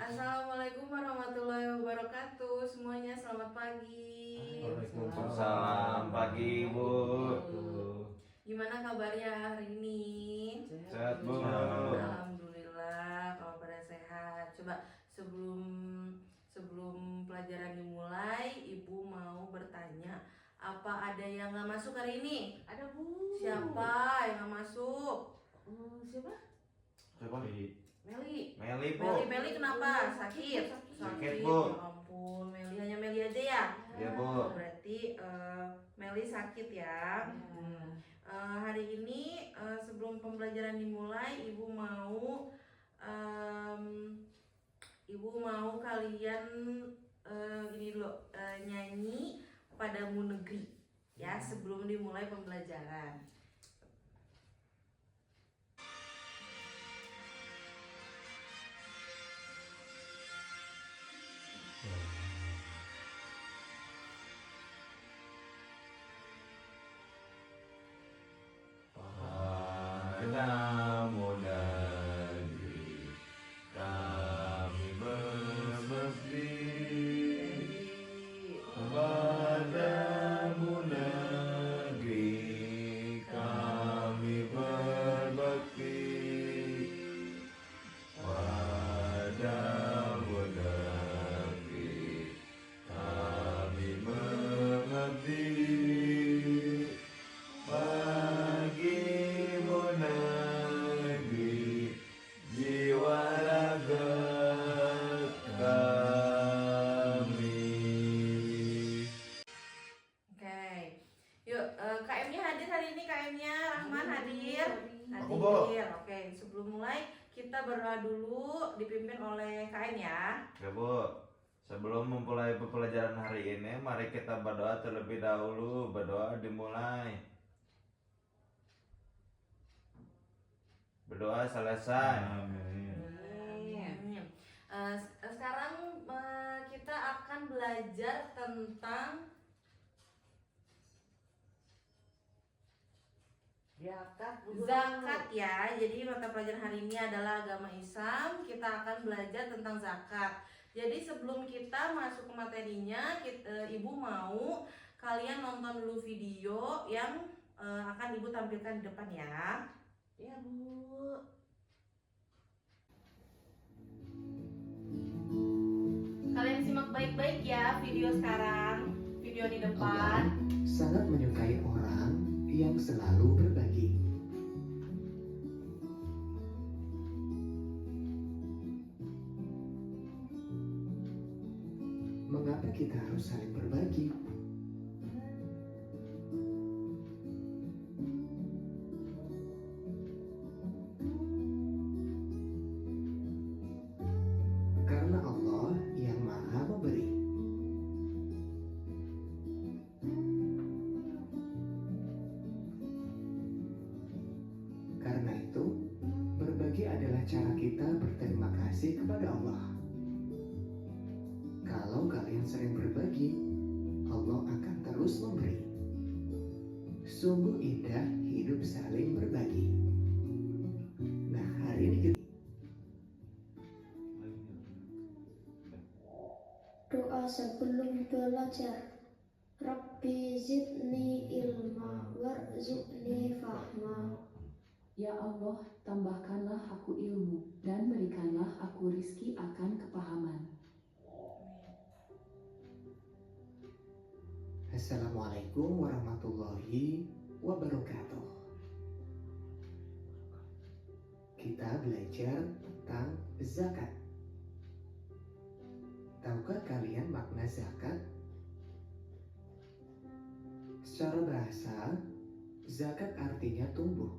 Assalamualaikum warahmatullahi wabarakatuh. Semuanya selamat pagi. Waalaikumsalam pagi Bu. Gimana kabarnya hari ini? Sehat Bu. Alhamdulillah kalau pada sehat. Coba sebelum pelajaran dimulai, Ibu mau bertanya, apa ada yang nggak masuk hari ini? Ada Bu. Siapa yang nggak masuk? Siapa? Meli. Meli Bu. Meli kenapa? Sakit. Sakit, Bu. Ya ampun, hanya Meli aja ya. Iya Bu. Berarti Meli sakit ya. Hari ini sebelum pembelajaran dimulai, ibu mau kalian ini loh nyanyi Padamu Negeri ya sebelum dimulai pembelajaran. Padamu negeri kami berbakti. Padamu negeri kami berbakti. Padamu negeri kami mengabdi. Bagimu negeri jiwa raga kami. Oke, yuk KM-nya hadir hari ini, KM-nya Rahman hadir. Aku, Bu. Oke, sebelum mulai kita berdoa dulu dipimpin oleh KM ya. Ya Bu, sebelum memulai pembelajaran hari ini, mari kita berdoa terlebih dahulu. Berdoa dimulai. Berdoa selesai. Sekarang kita akan belajar tentang zakat ya. Jadi mata pelajaran hari ini adalah agama Islam. Kita akan belajar tentang zakat. Jadi sebelum kita masuk ke materinya, Ibu mau kalian nonton dulu video yang akan Ibu tampilkan di depan ya. Ya Bu. Kalian simak baik-baik ya video sekarang, video di Allah depan. sangat menyukai orang yang selalu berbagi. Mengapa kita harus saling berbagi? Karena Allah yang Maha Memberi. Karena itu, berbagi adalah cara kita berterima kasih kepada Allah. Kalau kalian sering berbagi, Allah akan terus memberi. Sungguh indah hidup saling berbagi. Nah, hari ini kita Doa sebelum belajar. Rabbi zidni ilma warzuqni fahma. Ya Allah, tambahkanlah aku ilmu dan berikanlah aku rizki akan kepahaman. Assalamualaikum warahmatullahi wabarakatuh. Kita belajar tentang zakat. Tahukah kalian makna zakat? Secara bahasa, zakat artinya tumbuh,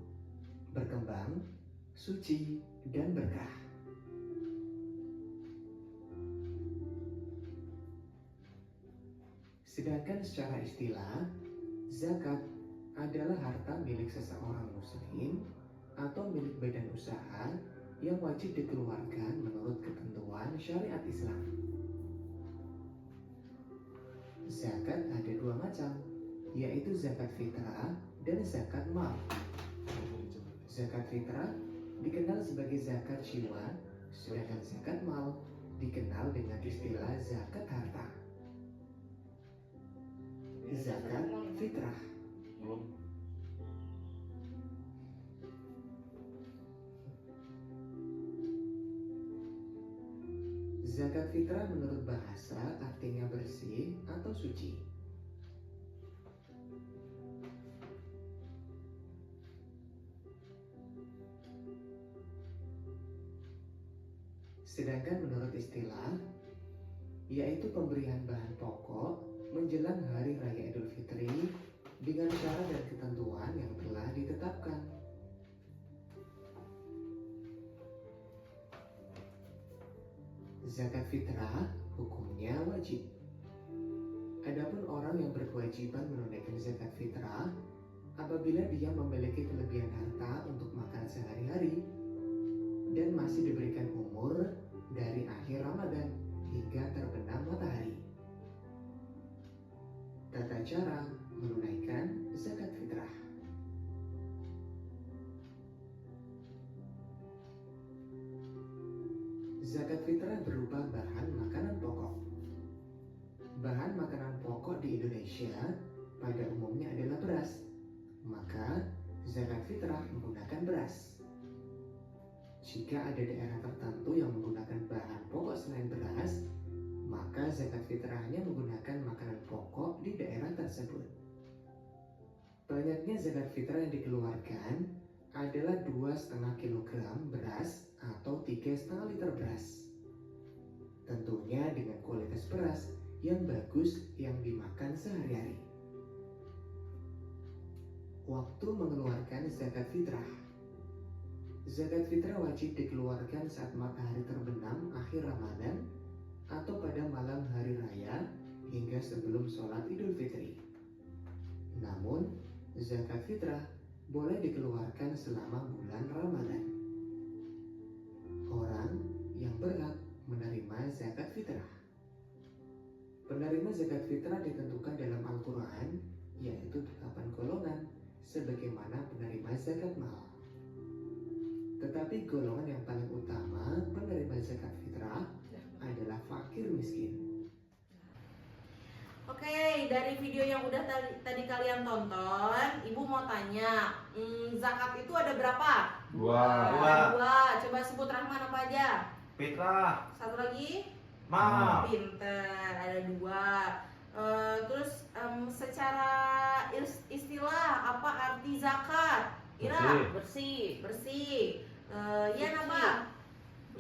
berkembang, suci, dan berkah. Sedangkan secara istilah, zakat adalah harta milik seseorang muslim atau milik badan usaha yang wajib dikeluarkan menurut ketentuan syariat Islam. Zakat ada dua macam, yaitu zakat fitrah dan zakat mal. Zakat fitrah dikenal sebagai zakat jiwa, sedangkan zakat mal dikenal dengan istilah zakat harta. Zakat fitrah. Belum. Zakat fitrah menurut bahasa artinya bersih atau suci. Sedangkan menurut istilah, yaitu pemberian bahan pokok menjelang Hari Raya Idul Fitri dengan syarat dan ketentuan yang telah ditetapkan. Zakat fitrah hukumnya wajib. Adapun orang yang berkewajiban menunaikan zakat fitrah apabila dia memiliki kelebihan harta untuk makan sehari-hari dan masih diberikan umur dari akhir Ramadan hingga terbenam matahari. Tata cara menunaikan zakat fitrah. Zakat fitrah berupa bahan makanan pokok. Bahan makanan pokok di Indonesia pada umumnya adalah beras. Maka zakat fitrah menggunakan beras. Jika ada daerah tertentu yang menggunakan bahan pokok selain beras, maka zakat fitrahnya menggunakan makanan pokok di daerah tersebut. Banyaknya zakat fitrah yang dikeluarkan adalah 2,5 kg beras atau 3,5 liter beras. Tentunya dengan kualitas beras yang bagus yang dimakan sehari-hari. Waktu mengeluarkan zakat fitrah. Zakat fitrah wajib dikeluarkan saat matahari terbenam akhir Ramadan atau pada malam hari raya hingga sebelum sholat Idul Fitri. Namun, zakat fitrah boleh dikeluarkan selama bulan Ramadan. Orang yang berhak menerima zakat fitrah. Penerima zakat fitrah ditentukan dalam Al-Quran, yaitu 8 golongan, sebagaimana penerima zakat mal. Tetapi golongan yang paling utama penerima zakat fitrah adalah fakir miskin. Oke, dari video yang udah tadi kalian tonton, Ibu mau tanya, zakat itu ada berapa? Dua. Dua. Coba sebut Rahman apa aja? Fitrah. Satu lagi? Mal. Pinter, ada dua. Terus secara istilah apa arti zakat? Ira? Bersih. Bersih. Ian Suci. apa?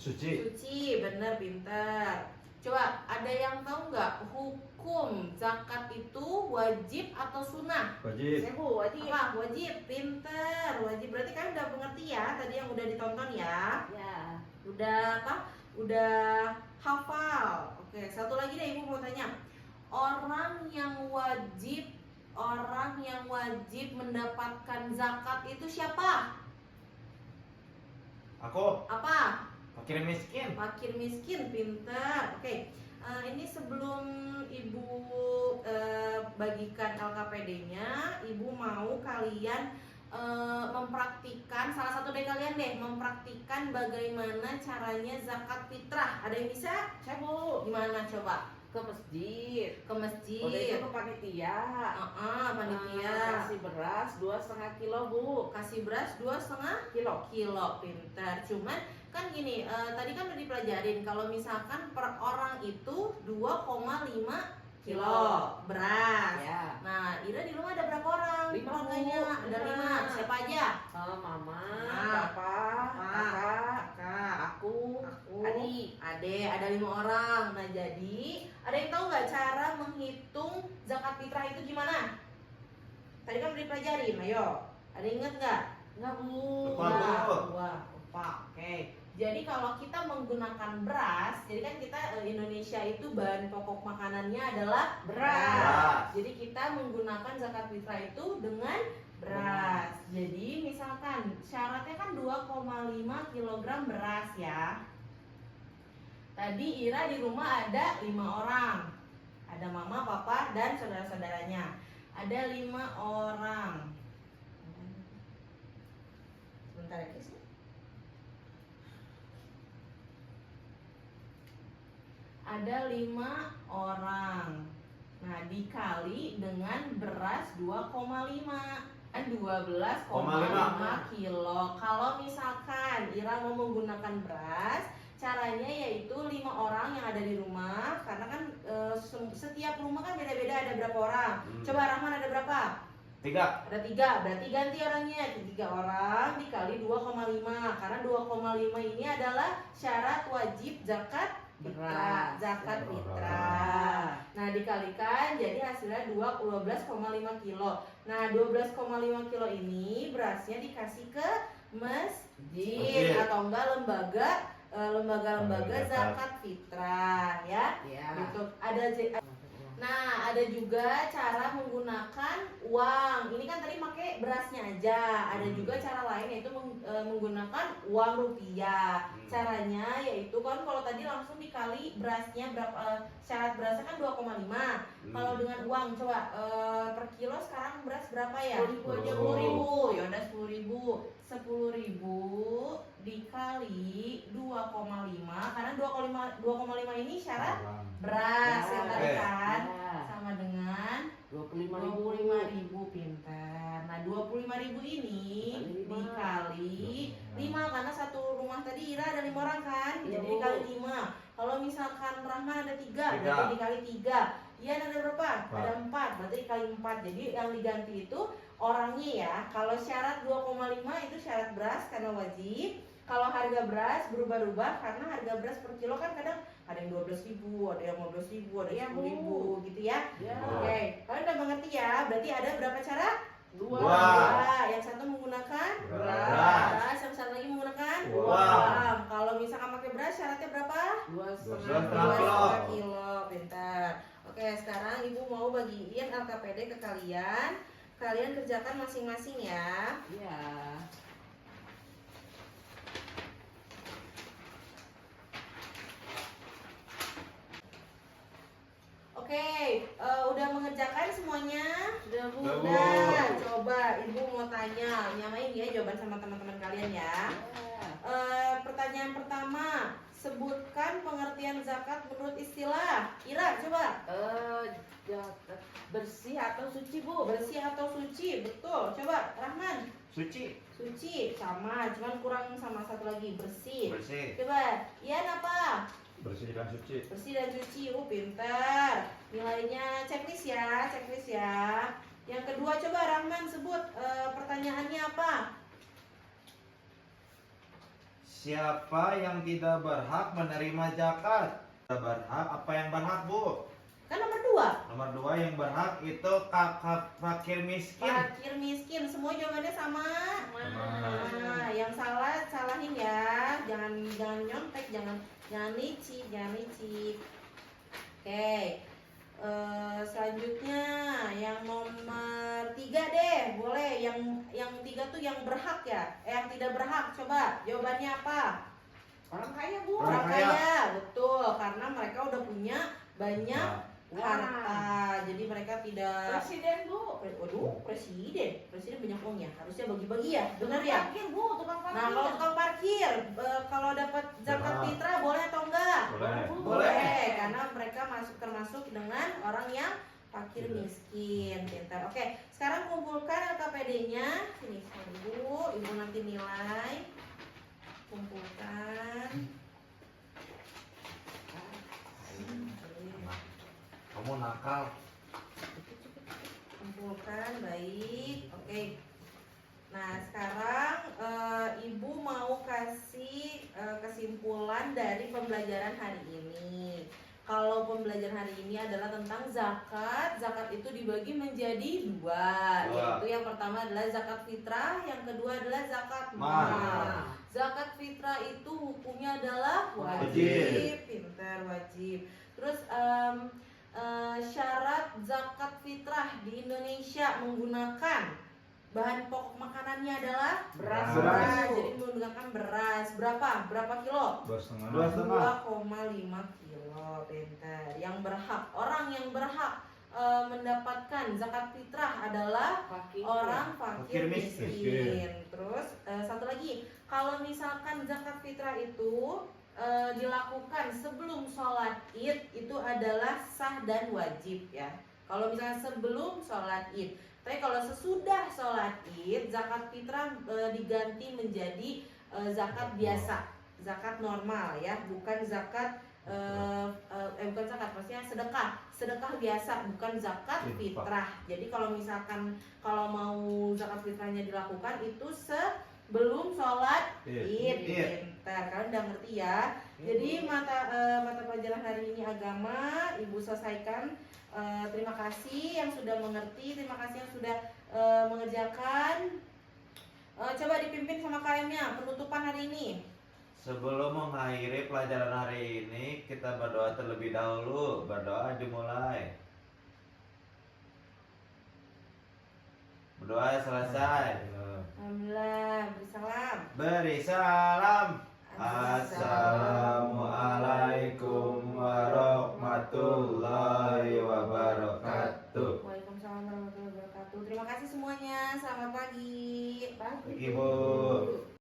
Suci. Suci, bener, pinter. Coba ada yang tahu nggak hukum zakat itu wajib atau sunnah? Wajib. Sebu, wajib. Apa? Wajib, pinter. Wajib berarti kan udah mengerti ya tadi yang udah ditonton ya. Ya. Udah apa? Udah hafal. Oke, satu lagi deh Ibu mau tanya. Orang yang wajib mendapatkan zakat itu siapa? Aku. Apa? Fakir miskin. Fakir miskin, pintar. Oke, ini sebelum Ibu bagikan LKPD-nya, Ibu mau kalian mempraktikkan, salah satu dari kalian deh mempraktikkan bagaimana caranya zakat fitrah. Ada yang bisa? Saya Bu, Gimana coba? ke masjid. Ke masjid. Udah itu ke panitia. Panitia. Kasih beras 2,5 kilo Bu. Kasih beras 2,5 kilo, pintar. Cuman kan gini, tadi kan udah dipelajarin kalau misalkan per orang itu 2,5 kilo beras. Ya. Nah, Ira di rumah ada berapa orang? 5, Keluarganya Bu. ada 5. Siapa aja? Mama, Nah, Papa, Kakak, Kakak, aku, Adik, ada 5 orang. Nah, jadi ada yang tahu nggak cara menghitung zakat fitrah itu gimana? Tadi kan udah dipelajarin, ayo. Ada yang inget nggak? Enggak Bu. Lupa. Oke. Jadi kalau kita menggunakan beras, jadi kan kita Indonesia itu bahan pokok makanannya adalah beras. Jadi kita menggunakan zakat fitrah itu dengan beras. Jadi misalkan syaratnya kan 2,5 kg beras ya. Tadi Ira di rumah ada 5 orang. Ada mama, papa, dan saudara-saudaranya. Ada 5 orang. Sebentar ya guys. ada 5 orang. Nah, dikali dengan beras 2,5 kan 12,5 kilo. Kalau misalkan Ira mau menggunakan beras, caranya yaitu 5 orang yang ada di rumah, karena kan setiap rumah kan beda-beda, ada berapa orang. Coba Rahman ada berapa? 3. Ada 3, berarti ganti orangnya. 3 orang dikali 2,5, karena 2,5 ini adalah syarat wajib zakat fitrah. Zakat fitrah. Nah, dikalikan jadi hasilnya 12,5 kilo. Nah, 12,5 kilo ini berasnya dikasih ke masjid atau enggak lembaga zakat fitrah ya. Gitu. Nah, ada juga cara menggunakan uang. Ini kan tadi pakai berasnya aja. Ada juga cara lain yaitu menggunakan uang rupiah. Caranya yaitu kan kalau tadi langsung dikali berasnya berapa, syarat berasnya kan 2,5. Kalau dengan uang coba per kilo sekarang beras berapa ya? 10.000 aja. 10.000. Ya udah 10.000. 10.000 dikali 2,5 karena 2,5 ini syarat beras ya tadi kan, sama dengan 25.000. Pintar. Nah, 25.000 ini dikali 5 karena satu rumah tadi Ira ada 5 orang kan, jadi dikali 5. Kalau misalkan Rahman ada 3, berarti dikali 3. Ian ada berapa? Ada 4, berarti dikali 4. Jadi yang diganti itu orangnya ya. Kalau syarat 2,5 itu syarat beras karena wajib. Kalau harga beras berubah-ubah karena harga beras per kilo kan kadang ada yang 12.000, ada yang 15.000, ada yang 10.000 gitu ya. Oke, kalian udah mengerti ya? Berarti ada berapa cara? 2. Yang satu menggunakan beras, yang satu lagi menggunakan uang. Kalau misalkan pakai beras syaratnya berapa? 2,5 kilo. Pintar. Oke, sekarang ibu mau bagiin LKPD ke kalian. Kalian kerjakan masing-masing ya. Iya. Oke, udah mengerjakan semuanya? Sudah, Bu. Udah. Coba ibu mau tanya, nyamain ya jawaban sama teman-teman kalian ya. Pertanyaan pertama, sebutkan pengertian zakat menurut istilah. Ira, coba. Zakat bersih atau suci, Bu? Bersih atau suci? Betul. Coba Rahman. Suci. Suci, sama, cuman kurang sama satu lagi, bersih. Bersih. Coba, Ian apa? Bersih dan suci. Bersih dan suci. Pintar. Nilainya checklist ya, checklist ya. Yang kedua coba Rahman sebut pertanyaannya apa? Siapa yang tidak berhak menerima zakat? Tidak berhak, apa yang berhak, Bu? Kan nomor 2. Nomor 2 yang berhak itu kakak fakir miskin. Fakir miskin. Semua jawabannya sama. Nah, yang salah salahin ya. Jangan nyontek, jangan licik. Oke. Selanjutnya yang nomor 3 deh, boleh. Yang 3 tuh yang berhak ya. Yang tidak berhak. Coba jawabannya apa? Orang kaya, Bu. Orang kaya, betul. Karena mereka udah punya banyak harta, jadi mereka tidak. Presiden, Bu. Waduh, presiden banyak uangnya, harusnya bagi-bagi ya, benar ya? Parkir, Bu, tukang parkir. Nah, kalau tukang parkir, kalau dapat zakat fitrah boleh atau enggak? Boleh, karena mereka termasuk dengan orang yang fakir miskin. Pintar. Oke, sekarang kumpulkan LKPD-nya. Sini, ibu nanti nilai. Kumpulkan. Kamu nakal. Kumpulkan, baik. Oke. Nah, sekarang ibu mau kasih kesimpulan dari pembelajaran hari ini. Kalau pembelajaran hari ini adalah tentang zakat. Zakat itu dibagi menjadi 2, yaitu yang pertama adalah zakat fitrah, yang kedua adalah zakat mal. Zakat fitrah itu hukumnya adalah wajib. Pintar, wajib. Terus syarat zakat fitrah di Indonesia menggunakan bahan pokok makanannya adalah beras. Jadi menggunakan beras. Berapa kilo? 2,5 kilo. Pintar. Yang berhak, orang yang berhak mendapatkan zakat fitrah adalah orang fakir miskin. Terus satu lagi, kalau misalkan zakat fitrah itu dilakukan sebelum sholat id itu adalah sah dan wajib ya. Kalau misalnya sebelum sholat id, tapi kalau sesudah sholat id, zakat fitrah diganti menjadi zakat biasa, zakat normal ya, bukan zakat bukan zakat, maksudnya sedekah biasa, bukan zakat fitrah. Jadi kalau misalkan kalau mau zakat fitrahnya dilakukan itu sebelum sholat id. Pintar, kalian udah ngerti ya. Jadi mata pelajaran hari ini agama ibu selesaikan. Terima kasih yang sudah mengerti, terima kasih yang sudah mengerjakan. Coba dipimpin sama kaliannya penutupan hari ini. Sebelum mengakhiri pelajaran hari ini, kita berdoa terlebih dahulu. Berdoa dimulai. Berdoa selesai. Alhamdulillah, beri salam. Beri salam. Assalamualaikum warahmatullahi wabarakatuh. Waalaikumsalam warahmatullahi wabarakatuh. Terima kasih semuanya. Selamat pagi. Ibu.